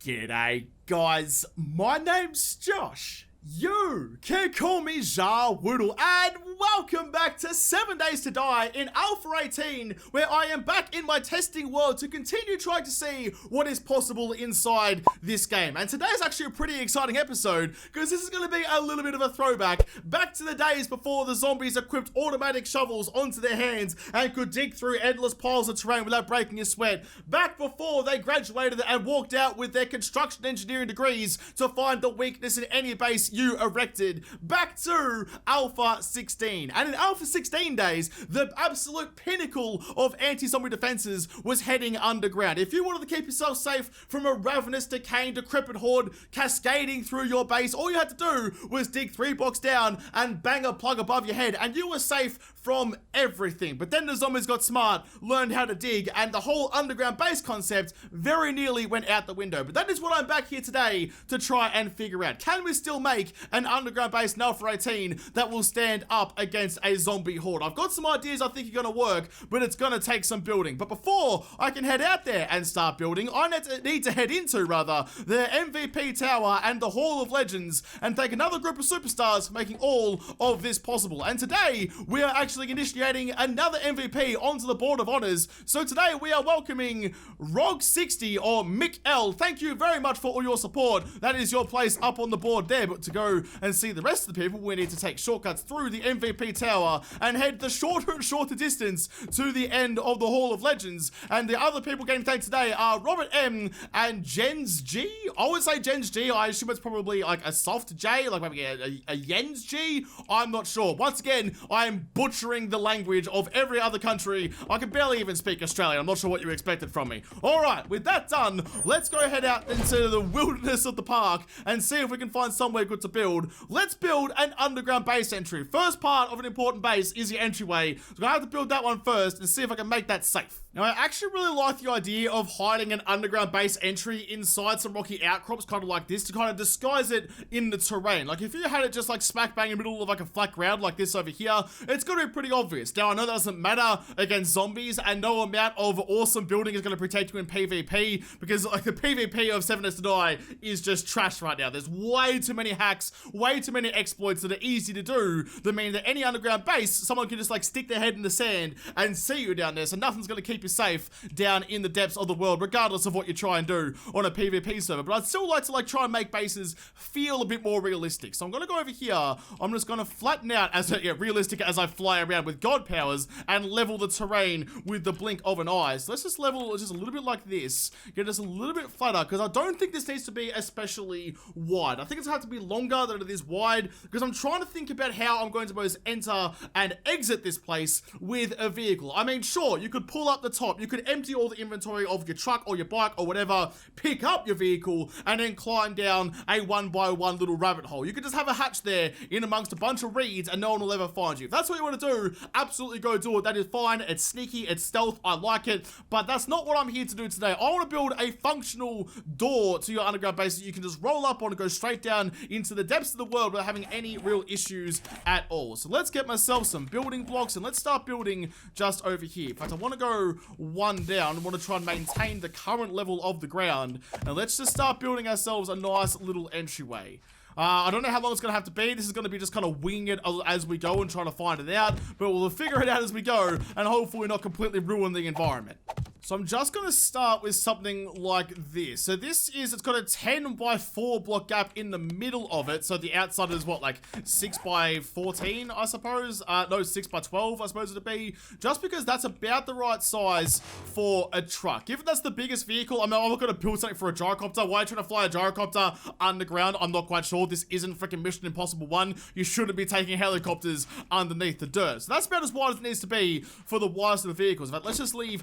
G'day guys, my name's Josh. You can call me JaWoodle, and welcome back to 7 Days to Die in Alpha 18, where I am back in my testing world to continue trying to see what is possible inside this game. And today is actually a pretty exciting episode, because this is going to be a little bit of a throwback back to the days before the zombies equipped automatic shovels onto their hands and could dig through endless piles of terrain without breaking a sweat. Back before they graduated and walked out with their construction engineering degrees to find the weakness in any base you erected. Back to Alpha 16. And in Alpha 16 days, the absolute pinnacle of anti-zombie defenses was heading underground. If you wanted to keep yourself safe from a ravenous, decaying, decrepit horde cascading through your base, all you had to do was dig 3 blocks down and bang a plug above your head, and you were safe from everything. But then the zombies got smart, learned how to dig, and the whole underground base concept very nearly went out the window. But that is what I'm back here today to try and figure out. Can we still make an underground base in Alpha 18 that will stand up against a zombie horde? I've got some ideas I think are going to work, but it's going to take some building. But before I can head out there and start building, I need to head into, the MVP Tower and the Hall of Legends and thank another group of superstars for making all of this possible. And today, we are actually initiating another MVP onto the Board of Honors. So today, we are welcoming Rog60 or Mick L. Thank you very much for all your support. That is your place up on the board there. But to go and see the rest of the people, we need to take shortcuts through the MVP Tower and head the shorter and shorter distance to the end of the Hall of Legends. And the other people getting thanked today are Robert M and Jens G. I would say Jens G. I assume it's probably like a soft J, like maybe a Jens G. I'm not sure. Once again, I am butchering the language of every other country. I can barely even speak Australian. I'm not sure what you expected from me. Alright, with that done, let's go head out into the wilderness of the park and see if we can find somewhere good to build. Let's build an underground base entry. First part of an important base is your entryway. So I'm gonna have to build that one first and see if I can make that safe. Now, I actually really like the idea of hiding an underground base entry inside some rocky outcrops, kind of like this, to kind of disguise it in the terrain. Like, if you had it just like smack bang in the middle of like a flat ground like this over here, it's gonna be pretty obvious. Now, I know that doesn't matter against zombies, and no amount of awesome building is gonna protect you in PvP, because like the PvP of 7 Days to Die is just trash right now. There's way too many hacks, way too many exploits that are easy to do, that mean that any underground base, someone can just like stick their head in the sand and see you down there, so nothing's gonna keep you safe down in the depths of the world, regardless of what you try and do on a PvP server. But I'd still like to like try and make bases feel a bit more realistic. So I'm gonna go over here. I'm just gonna flatten out as realistic as I fly around with god powers and level the terrain with the blink of an eye. So let's just level just a little bit like this, get us a little bit flatter, because I don't think this needs to be especially wide. I think it's gonna have to be longer than it is wide, because I'm trying to think about how I'm going to both enter and exit this place with a vehicle. I mean, sure, you could pull up the top, you could empty all the inventory of your truck or your bike or whatever, pick up your vehicle, and then climb down a 1x1 little rabbit hole. You could just have a hatch there in amongst a bunch of reeds and no one will ever find you. If that's what you want to do, absolutely go do it. That is fine. It's sneaky, it's stealth, I like it, but that's not what I'm here to do today. I want to build a functional door to your underground base that you can just roll up on and go straight down into the depths of the world without having any real issues at all. So let's get myself some building blocks and let's start building just over here. In fact, I want to go one down. I want to try and maintain the current level of the ground, and let's just start building ourselves a nice little entryway. I don't know how long it's going to have to be. This is going to be just kind of winging it as we go and trying to find it out, but we'll figure it out as we go and hopefully not completely ruin the environment. So I'm just going to start with something like this. So this is, it's got a 10x4 block gap in the middle of it. So the outside is what, like 6x14, I suppose? No, 6x12, I suppose it'd be. Just because that's about the right size for a truck. If that's the biggest vehicle, I mean, I'm not going to build something for a gyrocopter. Why are you trying to fly a gyrocopter underground? I'm not quite sure. This isn't freaking Mission Impossible 1. You shouldn't be taking helicopters underneath the dirt. So that's about as wide as it needs to be for the widest of the vehicles. In fact, let's just leave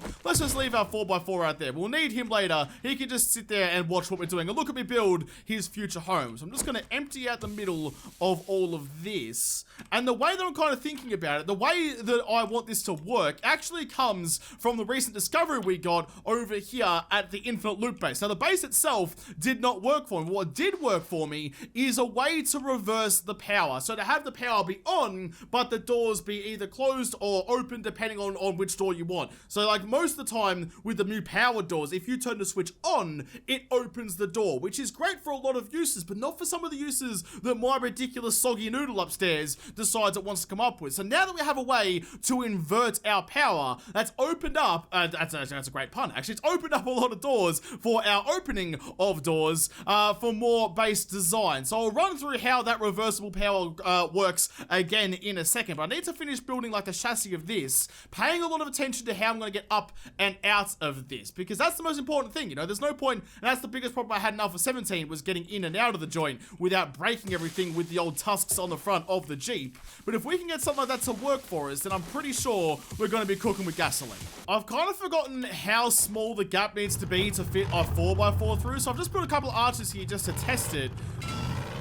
our 4x4 out there. We'll need him later. He can just sit there and watch what we're doing and look at me build his future home. So I'm just going to empty out the middle of all of this. And the way that I'm kind of thinking about it, the way that I want this to work actually comes from the recent discovery we got over here at the Infinite Loop base. Now, the base itself did not work for me. What did work for me is a way to reverse the power. So to have the power be on, but the doors be either closed or open depending on which door you want. So like most of the time, time with the new power doors, if you turn the switch on, it opens the door, which is great for a lot of uses, but not for some of the uses that my ridiculous soggy noodle upstairs decides it wants to come up with. So now that we have a way to invert our power, that's opened up, that's a great pun, actually. It's opened up a lot of doors for our opening of doors for more base design. So I'll run through how that reversible power works again in a second, but I need to finish building like the chassis of this, paying a lot of attention to how I'm going to get up and out of this, because that's the most important thing, you know. There's no point, and that's the biggest problem I had in Alpha 17, was getting in and out of the joint without breaking everything with the old tusks on the front of the Jeep. But if we can get something like that to work for us, then I'm pretty sure we're going to be cooking with gasoline. I've kind of forgotten how small the gap needs to be to fit a 4x4 through, so I've just put a couple of arches here just to test it.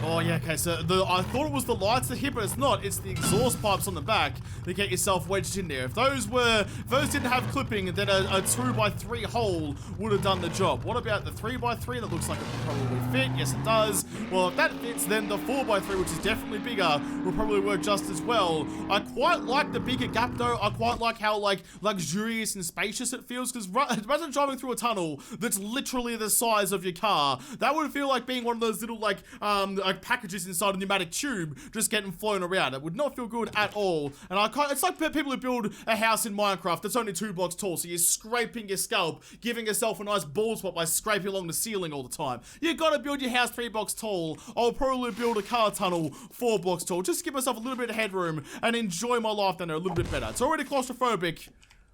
Oh yeah, okay, so I thought it was the lights that hit, but it's not. It's the exhaust pipes on the back that get yourself wedged in there. If those didn't have clipping, then a 2x3 hole would have done the job. What about the 3x3? That looks like it will probably fit. Yes, it does. Well, if that fits, then the 4x3, which is definitely bigger, will probably work just as well. I quite like the bigger gap though. I quite like how like luxurious and spacious it feels, because imagine driving through a tunnel that's literally the size of your car. That would feel like being one of those little like packages inside a pneumatic tube just getting flown around. It would not feel good at all. And it's like people who build a house in Minecraft that's only 2 blocks tall, so you're scraping your scalp, giving yourself a nice bald spot by scraping along the ceiling all the time. You gotta build your house 3 blocks tall. I'll probably build a car tunnel 4 blocks tall, just to give myself a little bit of headroom and enjoy my life down there a little bit better. It's already claustrophobic.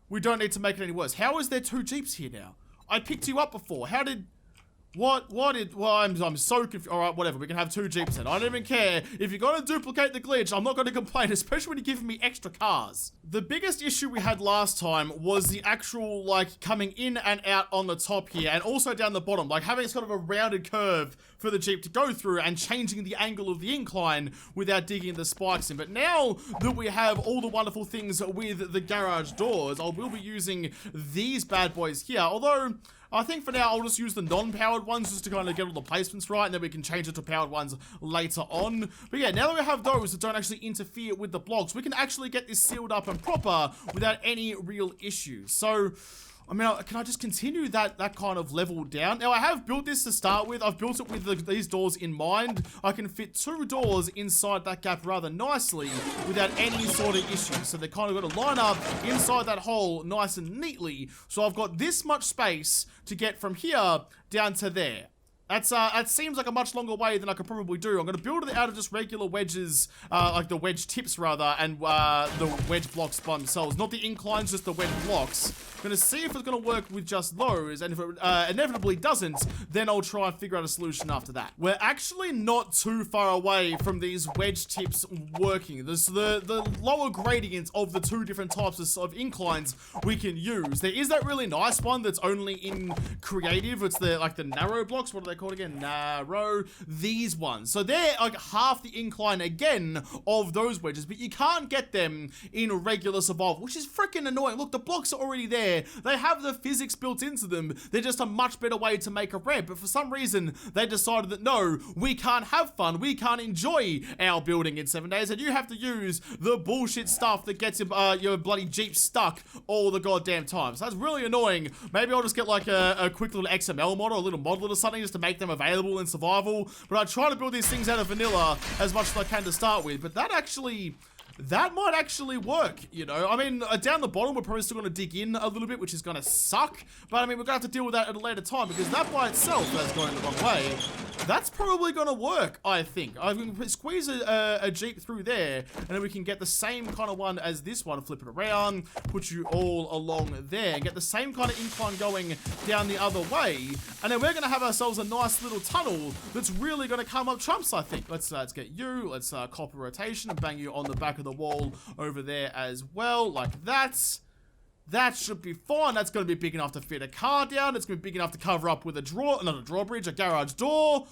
We don't need to make it any worse. How is there 2 Jeeps here now? I picked you up before. How did... Well, I'm so confused. Alright, whatever, we can have 2 Jeeps then. I don't even care. If you're gonna duplicate the glitch, I'm not gonna complain, especially when you're giving me extra cars. The biggest issue we had last time was the actual, like, coming in and out on the top here, and also down the bottom, like having sort of a rounded curve for the Jeep to go through and changing the angle of the incline without digging the spikes in. But now that we have all the wonderful things with the garage doors, I will be using these bad boys here, although I think for now I'll just use the non-powered ones just to kind of get all the placements right, and then we can change it to powered ones later on. But yeah, now that we have those that don't actually interfere with the blocks, we can actually get this sealed up and proper without any real issues. So, I mean, can I just continue that kind of level down? Now, I have built this to start with. I've built it with these doors in mind. I can fit 2 doors inside that gap rather nicely without any sort of issues. So they're kind of going to line up inside that hole nice and neatly. So I've got this much space to get from here down to there. That seems like a much longer way than I could probably do. I'm going to build it out of just regular wedges, like the wedge tips rather, and the wedge blocks by themselves. Not the inclines, just the wedge blocks. I'm going to see if it's going to work with just those, and if it inevitably doesn't, then I'll try and figure out a solution after that. We're actually not too far away from these wedge tips working. There's the lower gradients of the 2 different types of inclines we can use. There is that really nice one that's only in creative. It's like the narrow blocks. What are they called again? Narrow. These ones. So they're like half the incline again of those wedges, but you can't get them in regular survival, which is freaking annoying. Look, the blocks are already there. They have the physics built into them. They're just a much better way to make a ramp, but for some reason they decided that no, we can't have fun, we can't enjoy our building in 7 days, and you have to use the bullshit stuff that gets your bloody Jeep stuck all the goddamn time. So that's really annoying. Maybe I'll just get like a quick little XML model, a little model or something, just to make them available in survival. But I try to build these things out of vanilla as much as I can to start with, but that might actually work, you know. I mean, down the bottom, we're probably still going to dig in a little bit, which is going to suck. But, I mean, we're going to have to deal with that at a later time, because that by itself, that's going the wrong way, that's probably going to work, I think. I can squeeze a Jeep through there, and then we can get the same kind of one as this one, flip it around, put you all along there, and get the same kind of incline going down the other way. And then we're going to have ourselves a nice little tunnel that's really going to come up trumps, I think. Let's get you, let's copper rotation and bang you on the back of the wall over there as well, like that. That should be fine. That's going to be big enough to fit a car down. It's going to be big enough to cover up with not a drawbridge, a garage door.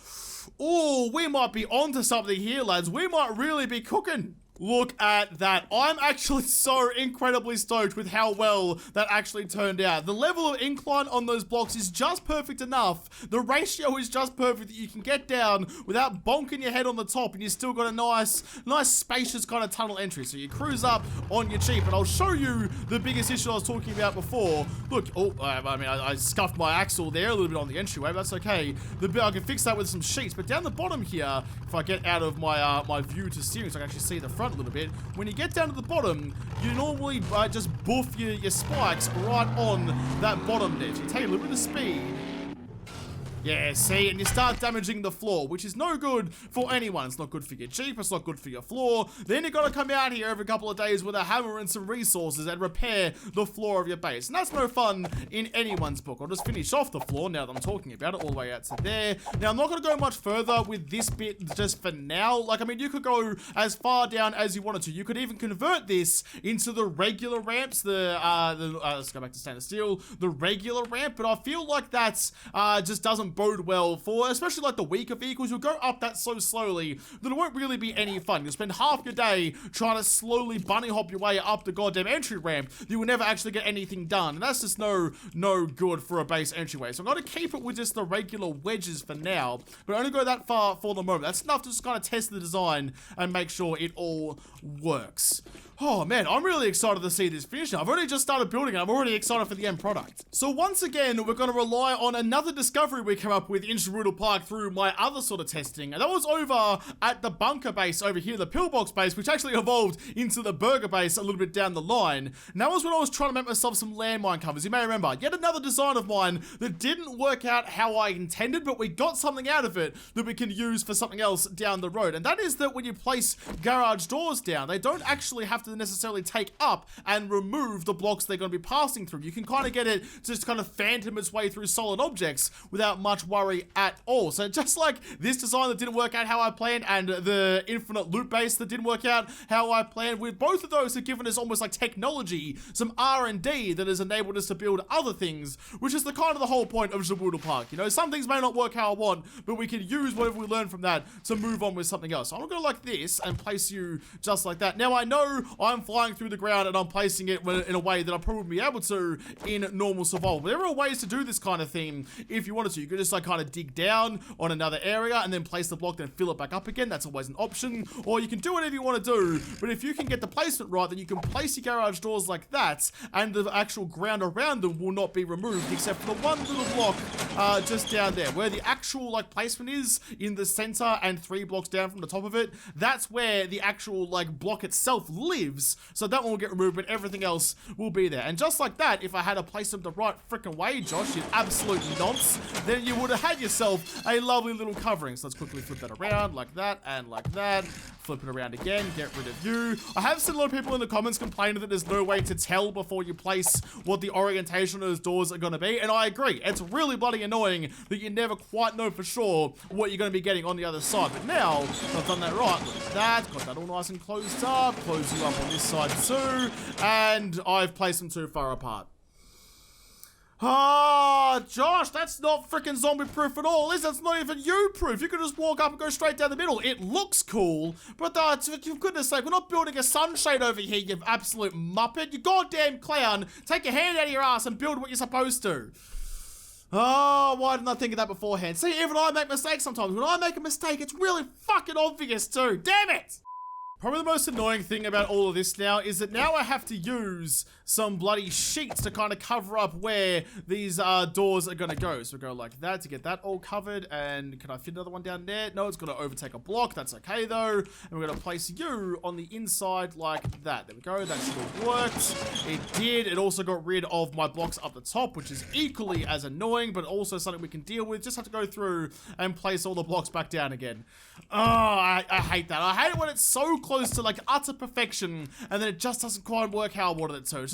Oh, we might be onto something here, lads. We might really be cooking. Look at that. I'm actually so incredibly stoked with how well that actually turned out. The level of incline on those blocks is just perfect enough. The ratio is just perfect that you can get down without bonking your head on the top, and you still got a nice spacious kind of tunnel entry. So you cruise up on your Jeep, and I'll show you the biggest issue I was talking about before. Look, I scuffed my axle there a little bit on the entryway, but that's okay. I can fix that with some sheets, but down the bottom here, if I get out of my my view to steering so I can actually see the front a little bit, when you get down to the bottom, you normally just boof your spikes right on that bottom there. So you take a little bit of speed. Yeah, see, and you start damaging the floor, which is no good for anyone. It's not good for your Jeep, it's not good for your floor. Then you gotta come out here every couple of days with a hammer and some resources and repair the floor of your base. And that's no fun in anyone's book. I'll just finish off the floor now that I'm talking about it, all the way out to there. Now, I'm not gonna go much further with this bit just for now. Like, I mean, you could go as far down as you wanted to. You could even convert this into the regular ramps, let's go back to stainless steel, the regular ramp, but I feel like that's just doesn't bode well for, especially like the weaker vehicles. You'll go up that so slowly that it won't really be any fun. You'll spend half your day trying to slowly bunny hop your way up the goddamn entry ramp. You will never actually get anything done, and that's just no good for a base entryway. So I'm going to keep it with just the regular wedges for now, but only go that far for the moment. That's enough to just kind of test the design and make sure it all works. Oh man, I'm really excited to see this finish now. I've already just started building it. I'm already excited for the end product. So once again, we're going to rely on another discovery we came up with in JaWoodle Park through my other sort of testing. And that was over at the bunker base over here, the P.O Box base, which actually evolved into the burger base a little bit down the line. And that was when I was trying to make myself some landmine covers. You may remember, yet another design of mine that didn't work out how I intended, but we got something out of it that we can use for something else down the road. And that is that when you place garage doors down, they don't actually have to necessarily take up and remove the blocks they're going to be passing through. You can kind of get it to just kind of phantom its way through solid objects without much worry at all. So just like this design that didn't work out how I planned, and the infinite loop base that didn't work out how I planned, with both of those have given us almost like technology, some R&D that has enabled us to build other things, which is the kind of the whole point of JaWoodle Park. You know, some things may not work how I want, but we can use whatever we learn from that to move on with something else. So I'm gonna go like this and place you just like that. Now I know I'm flying through the ground and I'm placing it in a way that I'll probably be able to in normal survival. But there are ways to do this kind of thing if you wanted to. You could just like kind of dig down on another area and then place the block, then fill it back up again. That's always an option. Or you can do whatever you want to do, but if you can get the placement right, then you can place your garage doors like that, and the actual ground around them will not be removed, except for the one little block just down there, where the actual like placement is in the center and 3 blocks down from the top of it. That's where the actual like block itself lives, so that one will get removed, but everything else will be there. And just like that, if I had to place them the right freaking way, Josh, you absolute nonce, then you would have had yourself a lovely little covering. So let's quickly flip that around like that and like that. Flip it around again, get rid of you. I have seen a lot of people in the comments complaining that there's no way to tell before you place what the orientation of those doors are going to be, and I agree. It's really bloody annoying that you never quite know for sure what you're going to be getting on the other side. But now I've done that right. Look at that, got that all nice and closed up, close you up on this side too, and I've placed them too far apart. Ah, Josh, that's not freaking zombie proof at all, is it? That's not even you proof. You could just walk up and go straight down the middle. It looks cool, but for goodness sake, we're not building a sunshade over here, you absolute muppet. You goddamn clown. Take your hand out of your ass and build what you're supposed to. Oh, why didn't I think of that beforehand? See, even I make mistakes sometimes. When I make a mistake, it's really fucking obvious too. Damn it! Probably the most annoying thing about all of this now is that now I have to use some bloody sheets to kind of cover up where these doors are going to go. So we go like that to get that all covered. And can I fit another one down there? No, it's going to overtake a block. That's okay though. And we're going to place you on the inside like that. There we go. That should have worked. It did. It also got rid of my blocks up the top, which is equally as annoying, but also something we can deal with. Just have to go through and place all the blocks back down again. Oh, I hate that. I hate it when it's so close to like utter perfection and then it just doesn't quite work how I wanted it to. It's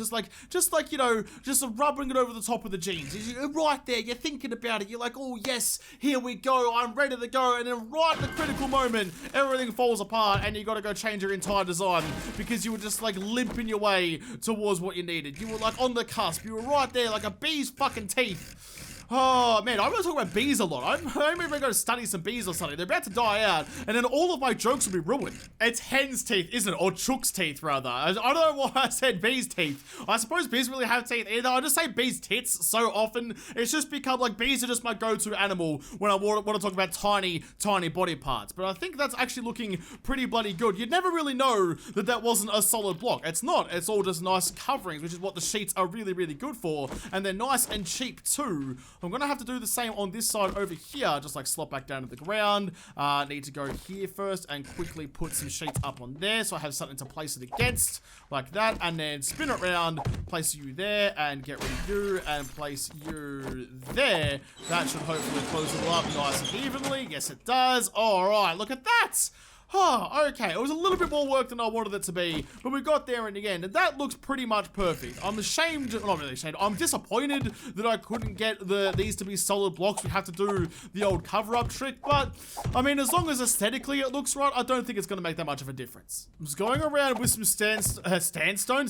just like, you know, just rubbing it over the top of the jeans. You're right there, you're thinking about it. You're like, oh yes, here we go, I'm ready to go. And then right at the critical moment, everything falls apart and you got to go change your entire design because you were just like limping your way towards what you needed. You were like on the cusp. You were right there like a bee's fucking teeth. Oh, man, I'm going to talk about bees a lot. I'm maybe going to study some bees or something. They're about to die out, and then all of my jokes will be ruined. It's hen's teeth, isn't it? Or chook's teeth, rather. I don't know why I said bees' teeth. I suppose bees really have teeth either. I just say bees' tits so often. It's just become, like, bees are just my go-to animal when I want to talk about tiny, tiny body parts. But I think that's actually looking pretty bloody good. You'd never really know that that wasn't a solid block. It's not. It's all just nice coverings, which is what the sheets are really, really good for. And they're nice and cheap, too. I'm going to have to do the same on this side over here. Just, like, slot back down to the ground. Need to go here first and quickly put some sheets up on there so I have something to place it against, like that. And then spin it around, place you there, and get rid of you, and place you there. That should hopefully close it all up nice and evenly. Yes, it does. Alright, look at that! Oh, okay, it was a little bit more work than I wanted it to be, but we got there in the end, and that looks pretty much perfect. I'm ashamed, not really ashamed, I'm disappointed that I couldn't get these to be solid blocks. We have to do the old cover-up trick, but, I mean, as long as aesthetically it looks right, I don't think it's going to make that much of a difference. I'm just going around with some sandstone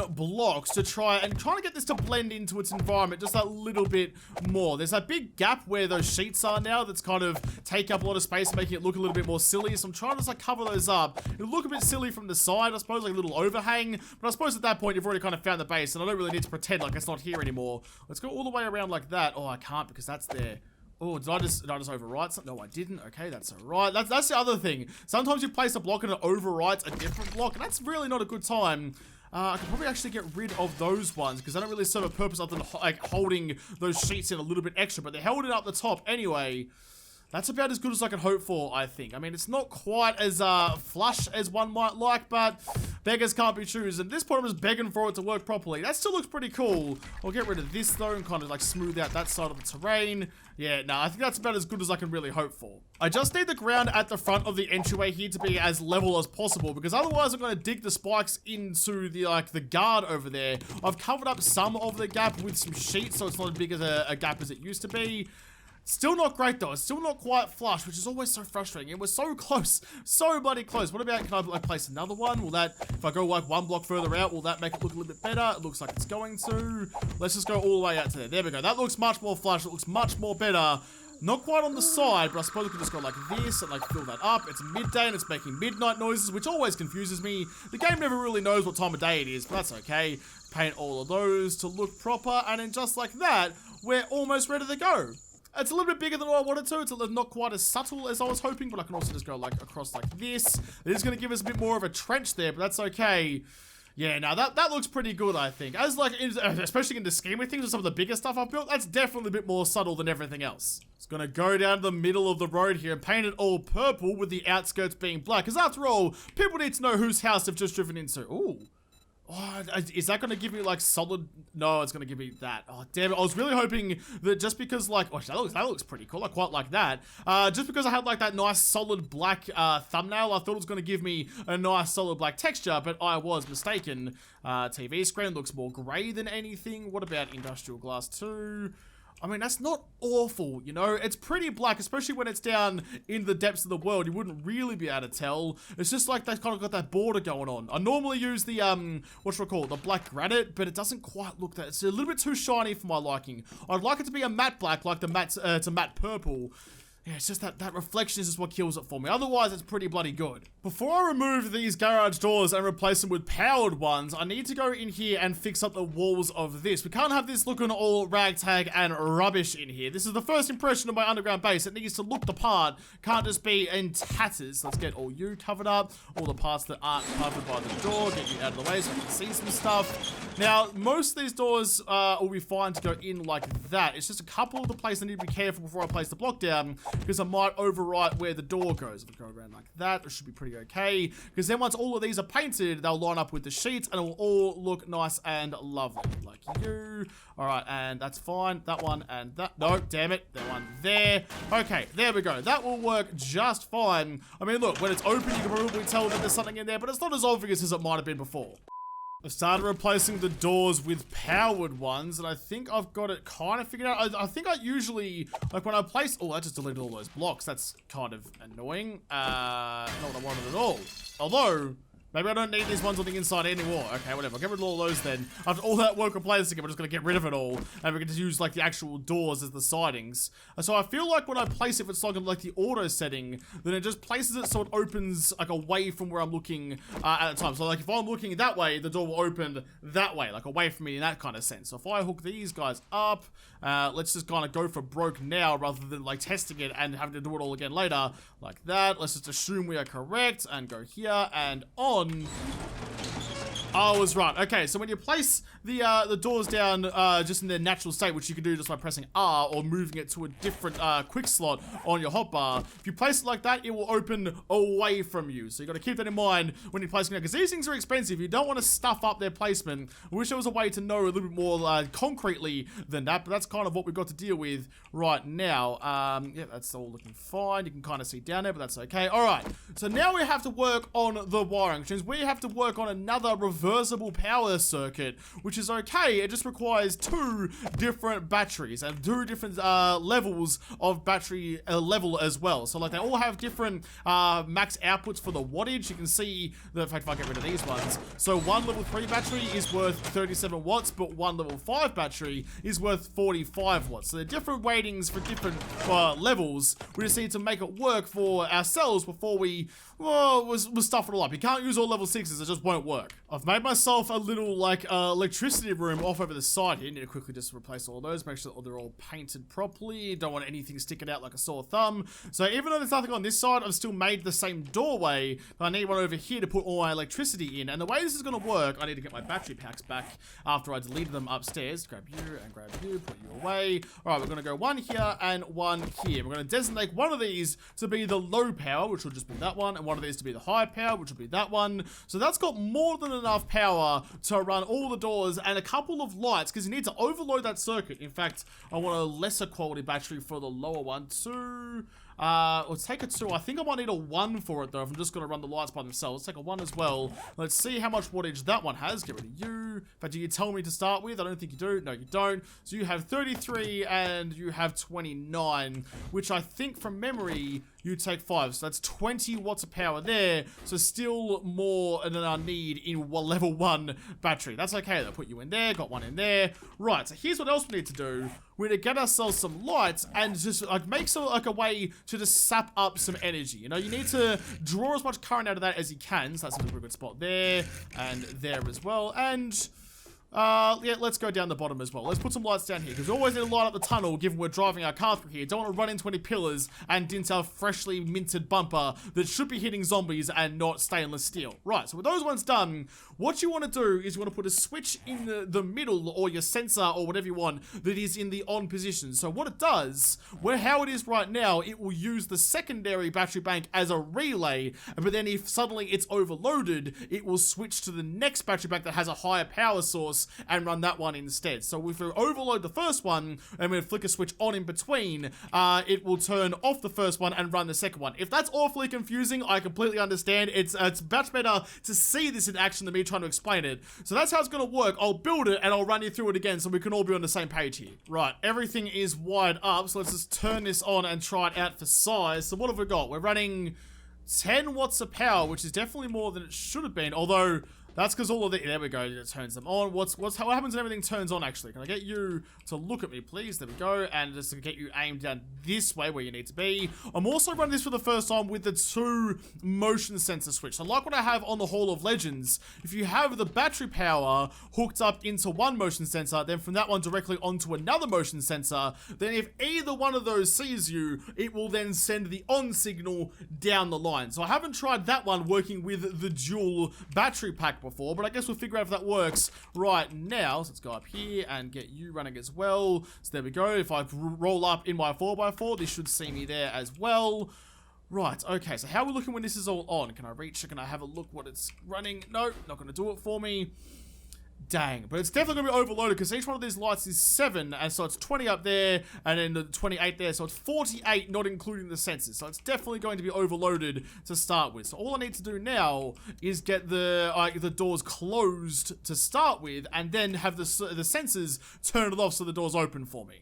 blocks to try to get this to blend into its environment just a little bit more. There's a big gap where those sheets are now that's kind of take up a lot of space, making it look a little bit more silly, so I'm trying to just like cover those up. It'll look a bit silly from the side, I suppose, like a little overhang, but I suppose at that point you've already kind of found the base, and I don't really need to pretend like it's not here anymore. Let's go all the way around like that. Oh, I can't because that's there. Oh, did I just overwrite something? No, I didn't. Okay, that's alright. That's the other thing. Sometimes you place a block and it overwrites a different block, and that's really not a good time. I could probably actually get rid of those ones because they don't really serve a purpose other than like holding those sheets in a little bit extra, but they held it up the top anyway. That's about as good as I can hope for, I think. I mean, it's not quite as flush as one might like, but beggars can't be choosers. At this point, I'm just begging for it to work properly. That still looks pretty cool. I'll get rid of this, though, and kind of, like, smooth out that side of the terrain. Yeah, no, I think that's about as good as I can really hope for. I just need the ground at the front of the entryway here to be as level as possible, because otherwise I'm going to dig the spikes into the, like, the guard over there. I've covered up some of the gap with some sheets, so it's not as big as a gap as it used to be. Still not great though, it's still not quite flush, which is always so frustrating. It was so close, so bloody close. What about, can I like place another one? Will that, if I go like one block further out, will that make it look a little bit better? It looks like it's going to. Let's just go all the way out to there. There we go, that looks much more flush, it looks much more better. Not quite on the side, but I suppose we could just go like this and like fill that up. It's midday and it's making midnight noises, which always confuses me. The game never really knows what time of day it is, but that's okay. Paint all of those to look proper, and then just like that, we're almost ready to go. It's a little bit bigger than what I wanted to. It's not quite as subtle as I was hoping, but I can also just go like across like this. It is going to give us a bit more of a trench there, but that's okay. Yeah, now that looks pretty good, I think. As like, especially in the scheme of things with some of the bigger stuff I've built, that's definitely a bit more subtle than everything else. It's going to go down the middle of the road here and paint it all purple with the outskirts being black. Because after all, people need to know whose house they've just driven into. Ooh. Oh, is that going to give me, like, solid... No, it's going to give me that. Oh, damn it. I was really hoping that just because, like... Oh, that looks pretty cool. I quite like that. Just because I had, like, that nice solid black thumbnail, I thought it was going to give me a nice solid black texture, but I was mistaken. TV screen looks more grey than anything. What about industrial glass 2? I mean, that's not awful, you know? It's pretty black, especially when it's down in the depths of the world. You wouldn't really be able to tell. It's just like they've kind of got that border going on. I normally use the, the black granite, but it doesn't quite look that. It's a little bit too shiny for my liking. I'd like it to be a matte black, like the matte, it's a matte purple. Yeah, it's just that reflection is just what kills it for me. Otherwise, it's pretty bloody good. Before I remove these garage doors and replace them with powered ones, I need to go in here and fix up the walls of this. We can't have this looking all ragtag and rubbish in here. This is the first impression of my underground base. It needs to look the part. Can't just be in tatters. Let's get all you covered up. All the parts that aren't covered by the door. Get you out of the way so I can see some stuff. Now, most of these doors will be fine to go in like that. It's just a couple of the places I need to be careful before I place the block down, because I might overwrite where the door goes. If I go around like that, it should be pretty okay. Because then once all of these are painted, they'll line up with the sheets and it will all look nice and lovely. Like you. Alright, and that's fine. That one and that. No, damn it. That one there. Okay, there we go. That will work just fine. I mean, look, when it's open, you can probably tell that there's something in there, but it's not as obvious as it might have been before. I've started replacing the doors with powered ones, and I think I've got it kind of figured out. I think I usually, like when I place, oh, I just deleted all those blocks. That's kind of annoying. Not what I wanted at all. Although, Maybe I don't need these ones on the inside anymore. Okay, whatever. I'll get rid of all those then. After all that work of placing, we're just going to get rid of it all. And we can just use, like, the actual doors as the sidings. So I feel like when I place it, if it's like the auto setting, then it just places it so it opens, like, away from where I'm looking at the time. So, like, if I'm looking that way, the door will open that way, like, away from me in that kind of sense. So if I hook these guys up, let's just kind of go for broke now rather than, like, testing it and having to do it all again later. Like that. Let's just assume we are correct and go here and on. I was right. Okay, so when you place the doors down just in their natural state, which you can do just by pressing R or moving it to a different quick slot on your hotbar, if you place it like that, it will open away from you. So you got to keep that in mind when you're placing it, because these things are expensive. You don't want to stuff up their placement. I wish there was a way to know a little bit more concretely than that, but that's kind of what we've got to deal with right now. Yeah, that's all looking fine. You can kind of see down there, but that's okay. All right, so now we have to work on the wiring, which means we have to work on another reversible power circuit, which is okay. It just requires 2 different batteries and 2 different levels of battery level as well. So like they all have different max outputs for the wattage. You can see the fact if I get rid of these ones. So one level 3 battery is worth 37 watts, but one level 5 battery is worth 45 watts. So they're different weightings for different levels. We just need to make it work for ourselves before we stuff it all up. You can't use all level 6s, it just won't work. I've made myself a little like electricity room off over the side here. Need to quickly just replace all those, make sure that they're all painted properly. Don't want anything sticking out like a sore thumb. So even though there's nothing on this side, I've still made the same doorway. I need one over here to put all my electricity in. And the way this is going to work, I need to get my battery packs back after I deleted them upstairs. Grab you and grab you, put you away. All right, we're going to go one here and one here. We're going to designate one of these to be the low power, which will just be that one, and one of these to be the high power, which will be that one. So that's got more than enough power to run all the doors and a couple of lights, because you need to overload that circuit. In fact, I want a lesser quality battery for the lower one too. Let's take a 2. I think I might need a 1 for it though, if I'm just going to run the lights by themselves. Let's take a 1 as well. Let's see how much wattage that one has. Get rid of you. In fact, do you tell me to start with? I don't think you do. No, you don't. So you have 33 and you have 29, which I think from memory you take 5. So that's 20 watts of power there. So still more than I need in level 1 battery. That's okay. They'll put you in there. Got one in there. Right. So here's what else we need to do. We need to get ourselves some lights and just like make some like a way to just sap up some energy. You know, you need to draw as much current out of that as you can. So that's a pretty good spot there and there as well. And yeah, let's go down the bottom as well. Let's put some lights down here, because we always need to light up the tunnel given we're driving our car through here. Don't want to run into any pillars and dint our freshly minted bumper that should be hitting zombies and not stainless steel. Right, so with those ones done, what you want to do is you want to put a switch in the middle, or your sensor or whatever you want, that is in the on position. So what it does, how it is right now, it will use the secondary battery bank as a relay, but then if suddenly it's overloaded, it will switch to the next battery bank that has a higher power source and run that one instead. So if we overload the first one and we flick a switch on in between, it will turn off the first one and run the second one. If that's awfully confusing, I completely understand. It's much better to see this in action than me trying to explain it. So that's how it's going to work. I'll build it and I'll run you through it again so we can all be on the same page here. Right, everything is wired up, so let's just turn this on and try it out for size. So what have we got? We're running 10 watts of power, which is definitely more than it should have been, although that's because all of the, there we go, it turns them on. What happens when everything turns on, actually? Can I get you to look at me, please? There we go, and just to get you aimed down this way where you need to be. I'm also running this for the first time with the 2 motion sensor switch. So like what I have on the Hall of Legends, if you have the battery power hooked up into one motion sensor, then from that one directly onto another motion sensor, then if either one of those sees you, it will then send the on signal down the line. So I haven't tried that one working with the dual battery pack before, but I guess we'll figure out if that works right now. So let's go up here and get you running as well. So there we go. If I roll up in my 4x4, this should see me there as well. Right, okay, so how are we looking when this is all on? Can I reach it? Can I have a look what it's running? No, not going to do it for me. Dang, but it's definitely going to be overloaded because each one of these lights is 7, and so it's 20 up there, and then the 28 there, so it's 48, not including the sensors. So it's definitely going to be overloaded to start with. So all I need to do now is get the doors closed to start with, and then have the sensors turn it off so the doors open for me.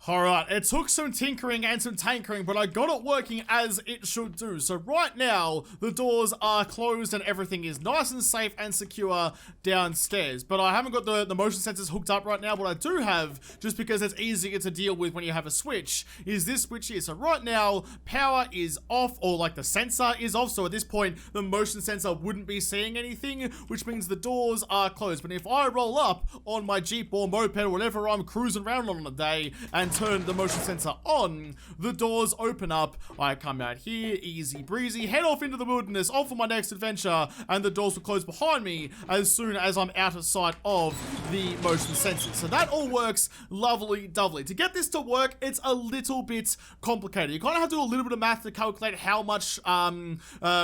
Alright, it took some tinkering and some tankering, but I got it working as it should do. So right now, the doors are closed and everything is nice and safe and secure downstairs. But I haven't got the motion sensors hooked up right now. What I do have, just because it's easier to deal with when you have a switch, is this switch here. So right now, power is off, or like the sensor is off. So at this point, the motion sensor wouldn't be seeing anything, which means the doors are closed. But if I roll up on my Jeep or moped or whatever I'm cruising around on a day and turn the motion sensor on, the doors open up. I come out here, easy breezy, head off into the wilderness, off on my next adventure, and the doors will close behind me as soon as I'm out of sight of the motion sensors. So that all works lovely dovely. To get this to work, it's a little bit complicated. You kind of have to do a little bit of math to calculate how much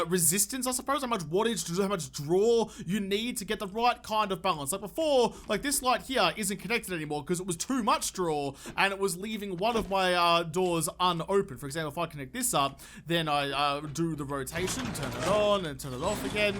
resistance, I suppose, how much wattage, how much draw you need to get the right kind of balance. Like before, like this light here isn't connected anymore because it was too much draw and it was leaving one of my doors unopened. For example, if I connect this up, then I do the rotation, turn it on and turn it off again.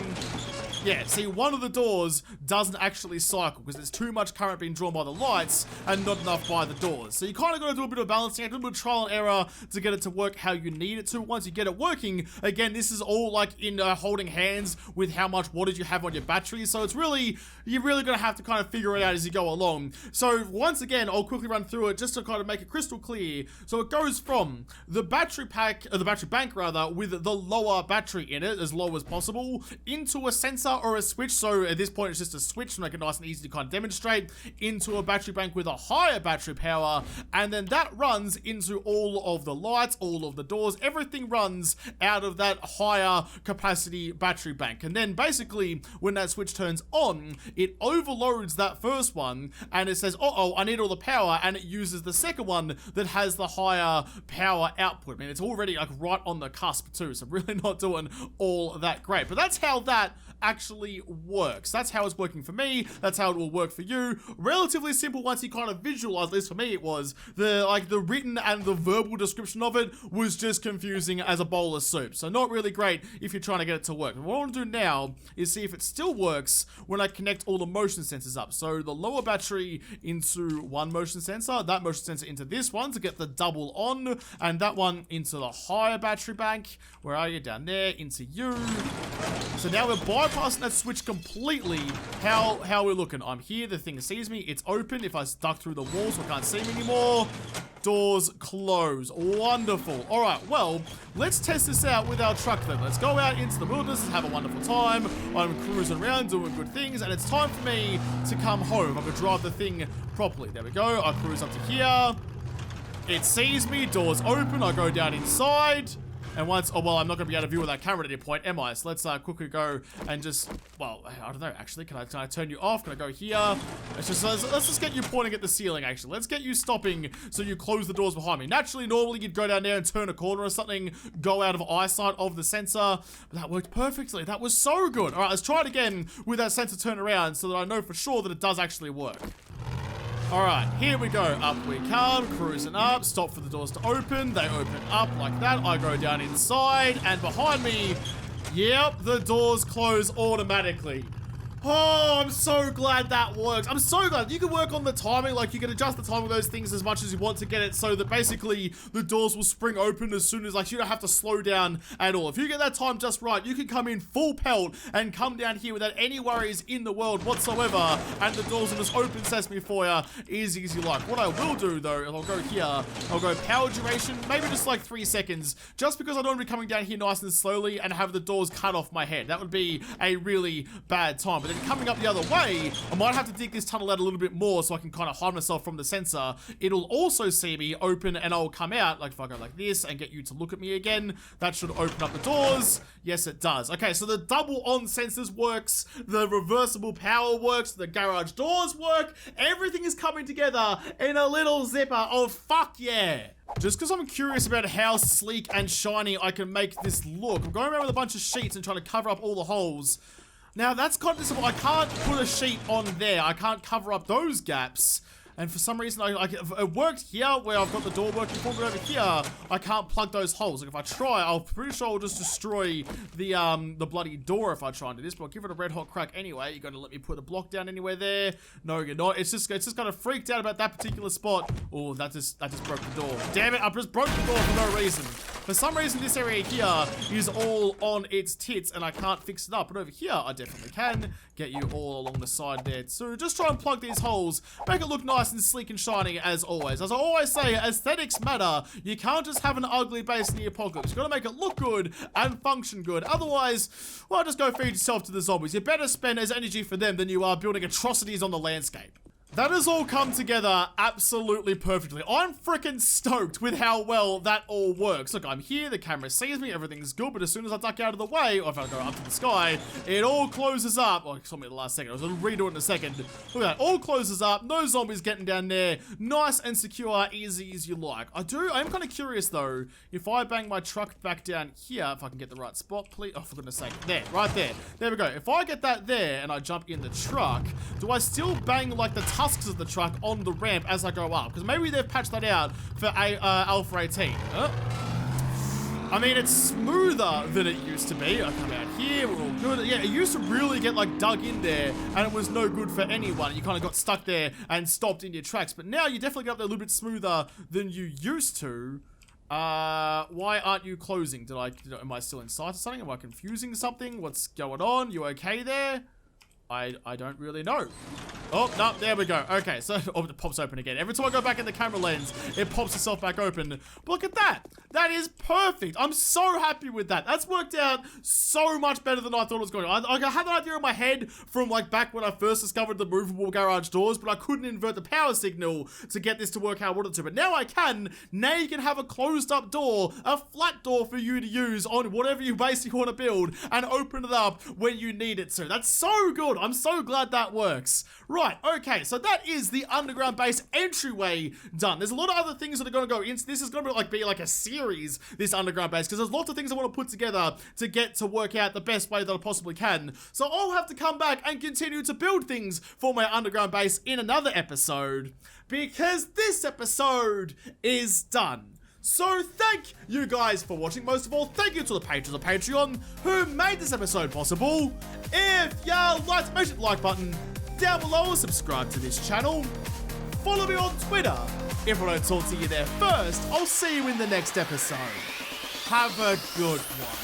Yeah, see, one of the doors doesn't actually cycle because there's too much current being drawn by the lights and not enough by the doors. So you kind of got to do a bit of balancing, a little bit of trial and error to get it to work how you need it to. Once you get it working, again, this is all like in holding hands with how much wattage you have on your battery. So it's really, you're really going to have to kind of figure it out as you go along. So once again, I'll quickly run through it just to kind of make it crystal clear. So it goes from the battery pack, or the battery bank rather, with the lower battery in it, as low as possible, into a sensor or a switch. So at this point, it's just a switch to make it nice and easy to kind of demonstrate, into a battery bank with a higher battery power, and then that runs into all of the lights, all of the doors, everything runs out of that higher capacity battery bank. And then basically, when that switch turns on, it overloads that first one, and it says, uh-oh, I need all the power, and it uses the second one that has the higher power output. I mean, it's already like right on the cusp too, so really not doing all that great. But that's how that actually works. That's how it's working for me. That's how it will work for you. Relatively simple once you kind of visualize, at least for me it was. The written and the verbal description of it was just confusing as a bowl of soup. So not really great if you're trying to get it to work. And what I want to do now is see if it still works when I connect all the motion sensors up. So the lower battery into one motion sensor, that motion sensor into this one to get the double on, and that one into the higher battery bank. Where are you? Down there, into you. So now we're bypassing that switch completely. How we're looking? I'm here, the thing sees me, it's open. If I duck through the walls, so I can't see me anymore. Doors close. Wonderful. All right, well, let's test this out with our truck then. Let's go out into the wilderness and have a wonderful time. I'm cruising around doing good things, and it's time for me to come home. I'm gonna drive the thing properly. There we go. I cruise up to here. It sees me. Doors open. I go down inside. And once, oh, well, I'm not going to be able to view with that camera at any point, am I? So let's quickly go and just, well, I don't know, actually. Can I turn you off? Can I go here? Let's just get you pointing at the ceiling, actually. Let's get you stopping so you close the doors behind me. Naturally, normally you'd go down there and turn a corner or something, go out of eyesight of the sensor. But that worked perfectly. That was so good. All right, let's try it again with that sensor turn around so that I know for sure that it does actually work. Alright, here we go. Up we come, cruising up, stop for the doors to open. They open up like that. I go down inside, and behind me, yep, the doors close automatically. Oh, I'm so glad that works. I'm so glad. You can work on the timing, like you can adjust the timing of those things as much as you want to get it so that basically the doors will spring open as soon as, like, you don't have to slow down at all. If you get that time just right, you can come in full pelt and come down here without any worries in the world whatsoever, and the doors will just open sesame for you, easy as you like. What I will do though, is I'll go here, I'll go power duration, maybe just like 3 seconds, just because I don't want to be coming down here nice and slowly and have the doors cut off my head. That would be a really bad time. But then coming up the other way, I might have to dig this tunnel out a little bit more so I can kind of hide myself from the sensor. It'll also see me open and I'll come out, like if I go like this and get you to look at me again, that should open up the doors. Yes, it does. Okay, so the double on sensors works, the reversible power works, the garage doors work, everything is coming together in a little zipper of fuck yeah. Just because I'm curious about how sleek and shiny I can make this look, I'm going around with a bunch of sheets and trying to cover up all the holes. Now that's kind of simple. I can't put a sheet on there. I can't cover up those gaps. And for some reason, it worked here where I've got the door working for me, but over here, I can't plug those holes. Like, if I try, I'm pretty sure I'll just destroy the bloody door if I try and do this, but I'll give it a red hot crack anyway. You're going to let me put a block down anywhere there? No, you're not. It's just kind of freaked out about that particular spot. Oh, that just broke the door. Damn it, I just broke the door for no reason. For some reason, this area here is all on its tits, and I can't fix it up. But over here, I definitely can get you all along the side there too. Just try and plug these holes, make it look nice and sleek and shiny as always. As I always say, aesthetics matter. You can't just have an ugly base in the apocalypse. You've got to make it look good and function good. Otherwise, well, just go feed yourself to the zombies. You better spend as energy for them than you are building atrocities on the landscape. That has all come together absolutely perfectly. I'm freaking stoked with how well that all works. Look, I'm here, the camera sees me, everything's good, but as soon as I duck out of the way, or if I go up to the sky, it all closes up. Oh, it saw me at the last second. I was going to redo it in a second. Look at that. All closes up. No zombies getting down there. Nice and secure, easy as you like. I'm kind of curious, though, if I bang my truck back down here, if I can get the right spot, please. Oh, for goodness sake. There, right there. There we go. If I get that there and I jump in the truck, do I still bang, like, the tusks of the truck on the ramp as I go up? Because maybe they've patched that out for Alpha 18. I mean, it's smoother than it used to be. I come out here, we're all good. Yeah, it used to really get like dug in there and it was no good for anyone. You kind of got stuck there and stopped in your tracks. But now you definitely get up there a little bit smoother than you used to. Why aren't you closing? Am I still inside or something? Am I confusing something? What's going on? You okay there? I don't really know. Oh, no, there we go. Okay, so it pops open again. Every time I go back in the camera lens, it pops itself back open. But look at that. That is perfect. I'm so happy with that. That's worked out so much better than I thought it was going to. I had an idea in my head from like back when I first discovered the movable garage doors, but I couldn't invert the power signal to get this to work how I wanted to. But now I can. Now you can have a closed up door, a flat door for you to use on whatever you basically want to build and open it up when you need it to. That's so good. I'm so glad that works. Right, okay, so that is the underground base entryway done. There's a lot of other things that are going to go into this. Is going to be like a series, this underground base, because there's lots of things I want to put together to get to work out the best way that I possibly can. So I'll have to come back and continue to build things for my underground base in another episode, because this episode is done. So thank you guys for watching. Most of all, thank you to the patrons of Patreon who made this episode possible. If you liked, make sure the like button down below, subscribe to this channel, follow me on Twitter. If I don't talk to you there first, I'll see you in the next episode. Have a good one.